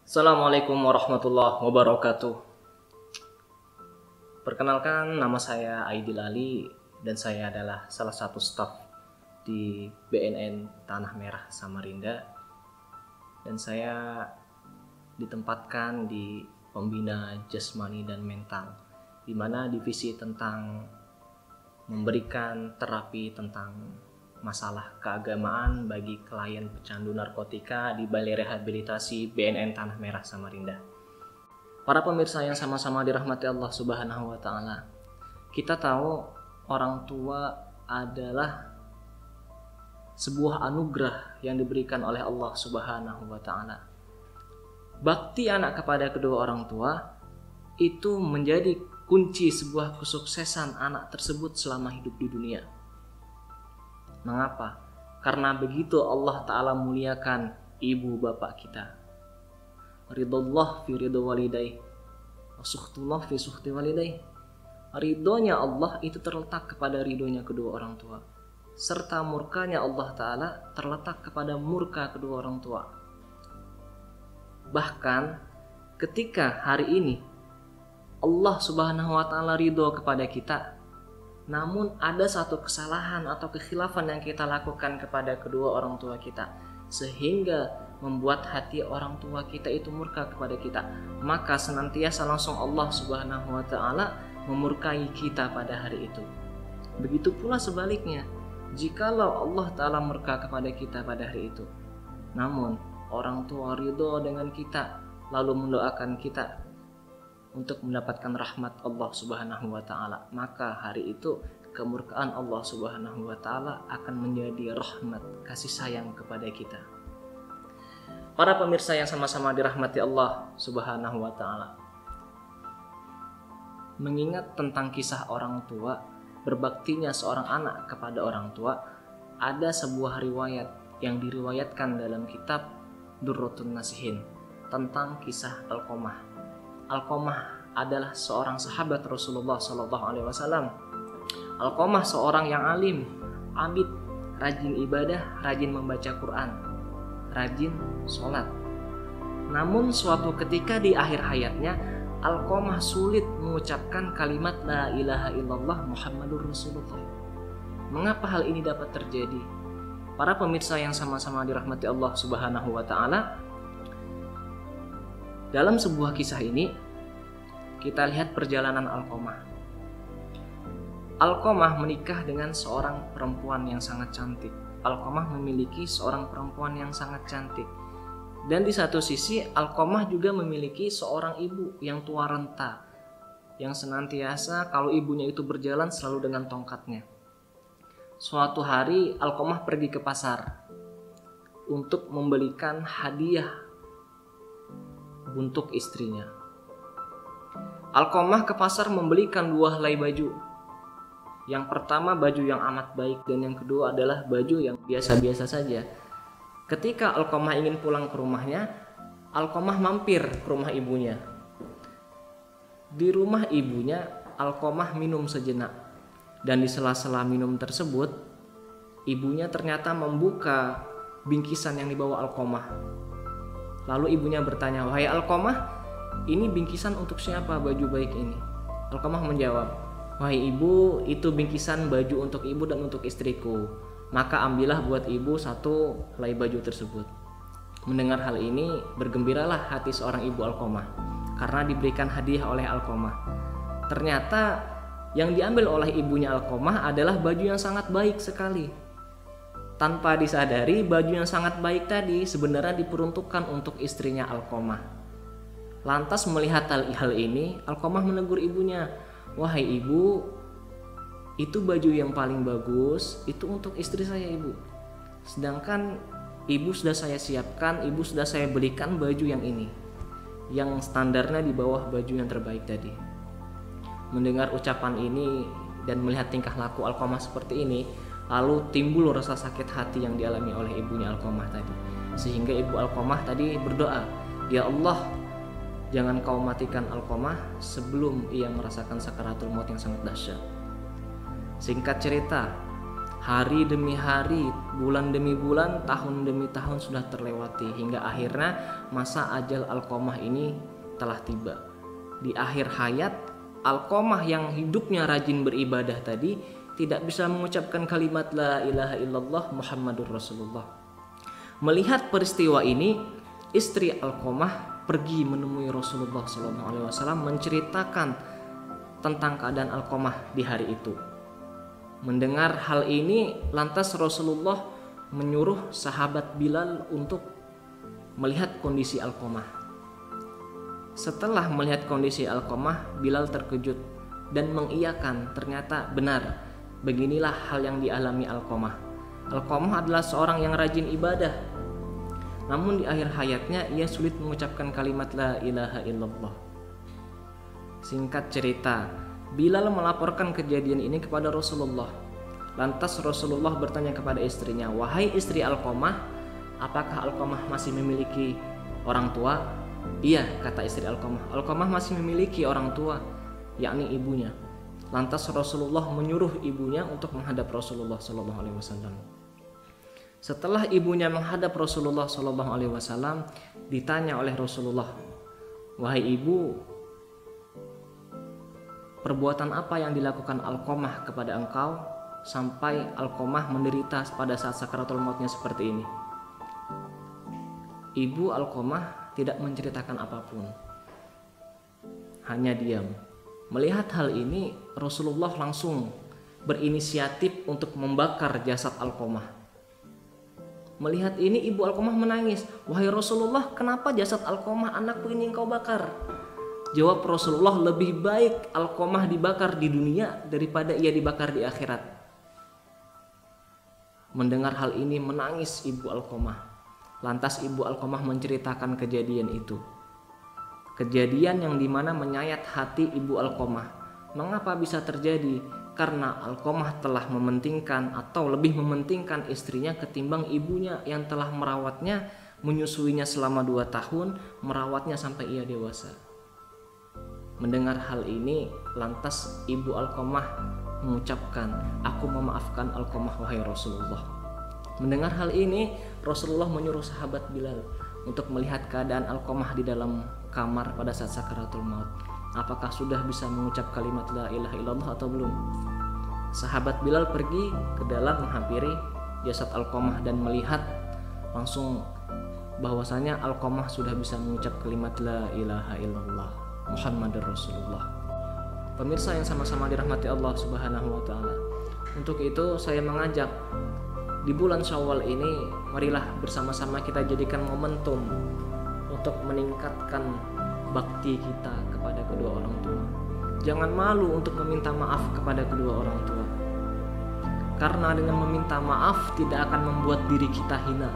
Assalamualaikum warahmatullahi wabarakatuh. Perkenalkan, nama saya Aidil Ali dan saya adalah salah satu staf di BNN Tanah Merah Samarinda. Dan saya ditempatkan di pembina jasmani dan mental, di mana divisi tentang memberikan terapi tentang masalah keagamaan bagi klien pecandu narkotika di Balai Rehabilitasi BNN Tanah Merah Samarinda. Para pemirsa yang sama-sama dirahmati Allah Subhanahu wa taala. Kita tahu orang tua adalah sebuah anugerah yang diberikan oleh Allah Subhanahu wa taala. Bakti anak kepada kedua orang tua itu menjadi kunci sebuah kesuksesan anak tersebut selama hidup di dunia. Mengapa? Karena begitu Allah Ta'ala muliakan ibu bapak kita. Ridullah fi ridho walidayh, suhtullah fi suhti walidayh. Ridhonya Allah itu terletak kepada ridhonya kedua orang tua, serta murkanya Allah Ta'ala terletak kepada murka kedua orang tua. Bahkan ketika hari ini Allah Subhanahu wa Ta'ala ridho kepada kita, namun ada satu kesalahan atau kekhilafan yang kita lakukan kepada kedua orang tua kita, sehingga membuat hati orang tua kita itu murka kepada kita, maka senantiasa langsung Allah Subhanahu wa taala memurkai kita pada hari itu. Begitu pula sebaliknya, jikalau Allah Ta'ala murka kepada kita pada hari itu, namun orang tua ridho dengan kita lalu mendoakan kita untuk mendapatkan rahmat Allah Subhanahu wa taala, maka hari itu kemurkaan Allah Subhanahu wa taala akan menjadi rahmat kasih sayang kepada kita. Para pemirsa yang sama-sama dirahmati Allah Subhanahu wa taala. Mengingat tentang kisah orang tua, berbaktinya seorang anak kepada orang tua, ada sebuah riwayat yang diriwayatkan dalam kitab Durratun Nasihin tentang kisah Alqamah. Alqamah adalah seorang sahabat Rasulullah SAW. Alqamah seorang yang alim, abid, rajin ibadah, rajin membaca Quran, rajin sholat. Namun suatu ketika di akhir hayatnya, Alqamah sulit mengucapkan kalimat La ilaha illallah Muhammadur Rasulullah. Mengapa hal ini dapat terjadi? Para pemirsa yang sama-sama dirahmati Allah Subhanahu wa taala, dalam sebuah kisah ini kita lihat perjalanan Alqamah. Alqamah menikah dengan seorang perempuan yang sangat cantik. Alqamah memiliki seorang perempuan yang sangat cantik. Dan di satu sisi Alqamah juga memiliki seorang ibu yang tua renta, yang senantiasa kalau ibunya itu berjalan selalu dengan tongkatnya. Suatu hari Alqamah pergi ke pasar untuk membelikan hadiah untuk istrinya. Alqamah ke pasar membelikan dua helai baju. Yang pertama baju yang amat baik dan yang kedua adalah baju yang biasa-biasa saja. Ketika Alqamah ingin pulang ke rumahnya, Alqamah mampir ke rumah ibunya. Di rumah ibunya, Alqamah minum sejenak. Dan di sela-sela minum tersebut, ibunya ternyata membuka bingkisan yang dibawa Alqamah. Lalu ibunya bertanya, "Wahai Alqamah, ini bingkisan untuk siapa baju baik ini?" Alqamah menjawab, "Wahai ibu, itu bingkisan baju untuk ibu dan untuk istriku. Maka ambillah buat ibu satu helai baju tersebut." Mendengar hal ini, bergembiralah hati seorang ibu Alqamah karena diberikan hadiah oleh Alqamah. Ternyata yang diambil oleh ibunya Alqamah adalah baju yang sangat baik sekali. Tanpa disadari, baju yang sangat baik tadi sebenarnya diperuntukkan untuk istrinya Alqamah. Lantas melihat hal ini, Alqamah menegur ibunya, "Wahai ibu, itu baju yang paling bagus, itu untuk istri saya ibu. Sedangkan ibu sudah saya siapkan, ibu sudah saya belikan baju yang ini, yang standarnya di bawah baju yang terbaik tadi." Mendengar ucapan ini dan melihat tingkah laku Alqamah seperti ini, lalu timbul rasa sakit hati yang dialami oleh ibunya Alqamah tadi. Sehingga ibu Alqamah tadi berdoa, "Ya Allah, jangan kau matikan Alqamah sebelum ia merasakan sakaratul maut yang sangat dahsyat." Singkat cerita, Hari demi hari, bulan demi bulan, tahun demi tahun sudah terlewati hingga akhirnya masa ajal Alqamah ini telah tiba. Di akhir hayat, Alqamah yang hidupnya rajin beribadah tadi tidak bisa mengucapkan kalimat la ilaha illallah Muhammadur Rasulullah. Melihat peristiwa ini, istri Alqamah pergi menemui Rasulullah SAW menceritakan tentang keadaan Alqamah di hari itu. Mendengar hal ini, lantas Rasulullah menyuruh sahabat Bilal untuk melihat kondisi Alqamah. Setelah melihat kondisi Alqamah, Bilal terkejut dan mengiyakan, ternyata benar, beginilah hal yang dialami Alqamah. Alqamah adalah seorang yang rajin ibadah, namun di akhir hayatnya ia sulit mengucapkan kalimat la ilaha illallah. Singkat cerita, Bilal melaporkan kejadian ini kepada Rasulullah. Lantas Rasulullah bertanya kepada istrinya, "Wahai istri Alqamah, apakah Alqamah masih memiliki orang tua?" "Iya," kata istri Alqamah. "Alqamah masih memiliki orang tua, yakni ibunya." Lantas Rasulullah menyuruh ibunya untuk menghadap Rasulullah SAW. Setelah ibunya menghadap Rasulullah SAW, ditanya oleh Rasulullah, "Wahai ibu, perbuatan apa yang dilakukan Alqamah kepada engkau sampai Alqamah menderita pada saat sakaratul mautnya seperti ini?" Ibu Alqamah tidak menceritakan apapun, hanya diam. Melihat hal ini, Rasulullah langsung berinisiatif untuk membakar jasad Alqamah. Melihat ini, ibu Alqamah menangis, "Wahai Rasulullah, kenapa jasad Alqamah anakku ini engkau bakar?" Jawab Rasulullah, "Lebih baik Alqamah dibakar di dunia daripada ia dibakar di akhirat." Mendengar hal ini menangis ibu Alqamah. Lantas ibu Alqamah menceritakan kejadian itu. Kejadian yang dimana menyayat hati ibu Alqamah. Mengapa bisa terjadi? Karena Alqamah telah mementingkan atau lebih mementingkan istrinya ketimbang ibunya yang telah merawatnya, menyusuinya selama 2 tahun, merawatnya sampai ia dewasa. Mendengar hal ini, lantas ibu Alqamah mengucapkan, "Aku memaafkan Alqamah wahai Rasulullah." Mendengar hal ini, Rasulullah menyuruh sahabat Bilal untuk melihat keadaan Alqamah di dalam kamar pada saat sakaratul maut. Apakah sudah bisa mengucap kalimat la ilaha illallah atau belum? Sahabat Bilal pergi ke dalam menghampiri jasad Alqamah dan melihat langsung bahwasanya Alqamah sudah bisa mengucap kalimat la ilaha illallah Muhammadur Rasulullah. Pemirsa yang sama-sama dirahmati Allah Subhanahu wa taala. Untuk itu saya mengajak di bulan Syawal ini, marilah bersama-sama kita jadikan momentum untuk meningkatkan bakti kita kepada kedua orang tua. Jangan malu untuk meminta maaf kepada kedua orang tua. Karena dengan meminta maaf tidak akan membuat diri kita hina.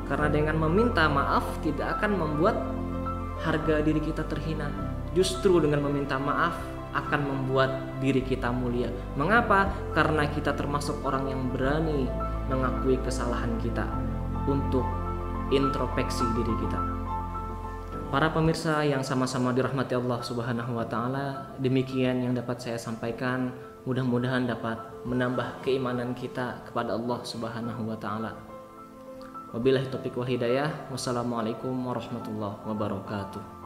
Karena dengan meminta maaf tidak akan membuat harga diri kita terhina. Justru dengan meminta maaf akan membuat diri kita mulia. Mengapa? Karena kita termasuk orang yang berani mengakui kesalahan kita untuk introspeksi diri kita. Para pemirsa yang sama-sama dirahmati Allah Subhanahu wa taala, demikian yang dapat saya sampaikan. Mudah-mudahan dapat menambah keimanan kita kepada Allah Subhanahu wa taala. Wabillahi taufiq wal hidayah. Wassalamualaikum warahmatullahi wabarakatuh.